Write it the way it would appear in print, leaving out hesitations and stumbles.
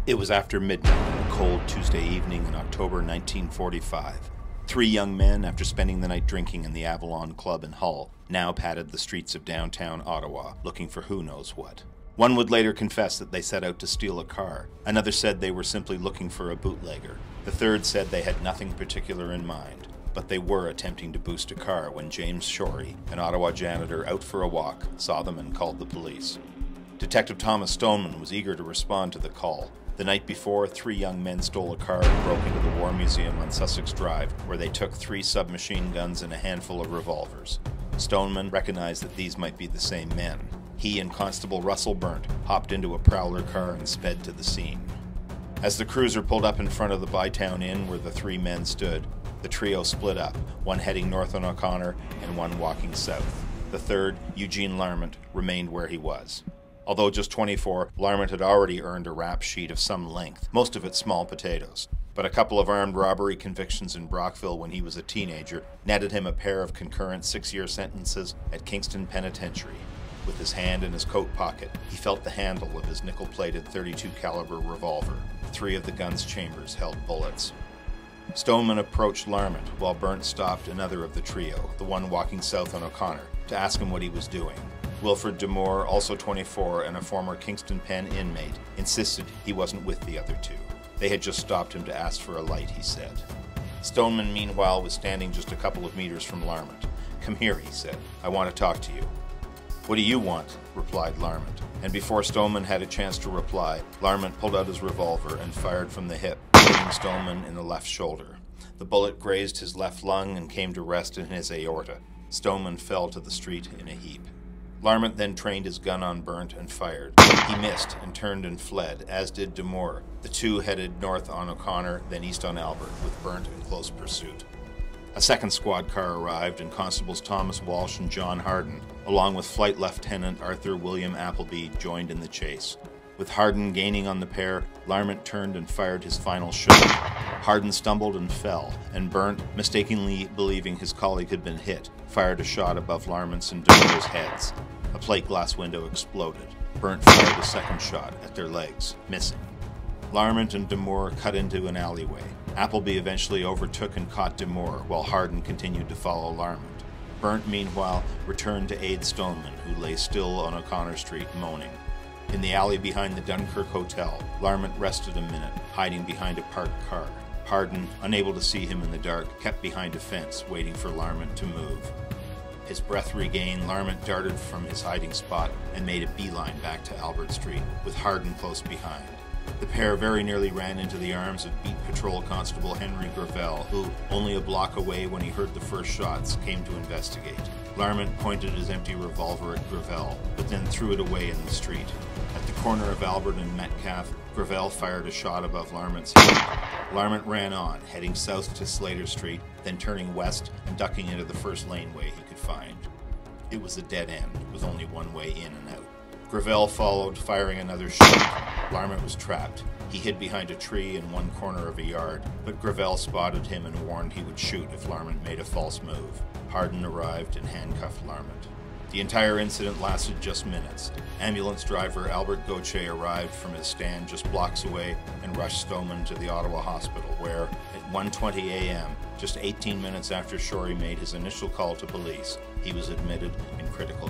It was after midnight on a cold Tuesday evening in October 1945. Three young men, after spending the night drinking in the Avalon Club in Hull, now padded the streets of downtown Ottawa, looking for who knows what. One would later confess that they set out to steal a car. Another said they were simply looking for a bootlegger. The third said they had nothing particular in mind, but they were attempting to boost a car when James Shorey, an Ottawa janitor out for a walk, saw them and called the police. Detective Thomas Stoneman was eager to respond to the call. The night before, three young men stole a car and broke into the War Museum on Sussex Drive, where they took 3 submachine guns and a handful of revolvers. Stoneman recognized that these might be the same men. He and Constable Russell Burnt hopped into a prowler car and sped to the scene. As the cruiser pulled up in front of the Bytown Inn where the 3 men stood, the trio split up, one heading north on O'Connor and one walking south. The third, Eugene Larment, remained where he was. Although just 24, Larment had already earned a rap sheet of some length, most of it small potatoes. But a couple of armed robbery convictions in Brockville when he was a teenager netted him a pair of concurrent 6-year sentences at Kingston Penitentiary. With his hand in his coat pocket, he felt the handle of his nickel-plated .32 caliber revolver. 3 of the gun's chambers held bullets. Stoneman approached Larment while Burnt stopped another of the trio, the one walking south on O'Connor, to ask him what he was doing. Wilfred Demore, also 24 and a former Kingston Pen inmate, insisted he wasn't with the other 2. They had just stopped him to ask for a light, he said. Stoneman, meanwhile, was standing just a couple of meters from Larment. "Come here," he said. "I want to talk to you." "What do you want?" replied Larment. And before Stoneman had a chance to reply, Larment pulled out his revolver and fired from the hip, hitting Stoneman in the left shoulder. The bullet grazed his left lung and came to rest in his aorta. Stoneman fell to the street in a heap. Larment then trained his gun on Burnt and fired. He missed and turned and fled, as did Demore. The 2 headed north on O'Connor, then east on Albert, with Burnt in close pursuit. A second squad car arrived, and Constables Thomas Walsh and John Harden, along with Flight Lieutenant Arthur William Appleby, joined in the chase. With Harden gaining on the pair, Larment turned and fired his final shot. Harden stumbled and fell, and Burnt, mistakenly believing his colleague had been hit, fired a shot above Larment's and Demore's heads. A plate glass window exploded. Burnt fired a second shot at their legs, missing. Larment and Demore cut into an alleyway. Appleby eventually overtook and caught Demore, while Harden continued to follow Larment. Burnt, meanwhile, returned to aid Stoneman, who lay still on O'Connor Street, moaning. In the alley behind the Dunkirk Hotel, Larment rested a minute, hiding behind a parked car. Harden, unable to see him in the dark, kept behind a fence, waiting for Larment to move. His breath regained, Larment darted from his hiding spot and made a beeline back to Albert Street, with Harden close behind. The pair very nearly ran into the arms of Beat Patrol Constable Henry Gravel, who, only a block away when he heard the first shots, came to investigate. Larment pointed his empty revolver at Gravel, but then threw it away in the street. At the corner of Albert and Metcalfe, Gravel fired a shot above Larment's head. Larment ran on, heading south to Slater Street, then turning west and ducking into the first laneway he could find. It was a dead end, with only one way in and out. Gravel followed, firing another shot. Larment was trapped. He hid behind a tree in one corner of a yard, but Gravel spotted him and warned he would shoot if Larment made a false move. Harden arrived and handcuffed Larment. The entire incident lasted just minutes. Ambulance driver Albert Gauthier arrived from his stand just blocks away and rushed Stoneman to the Ottawa hospital, where, at 1:20 a.m., just 18 minutes after Shorey made his initial call to police, he was admitted in critical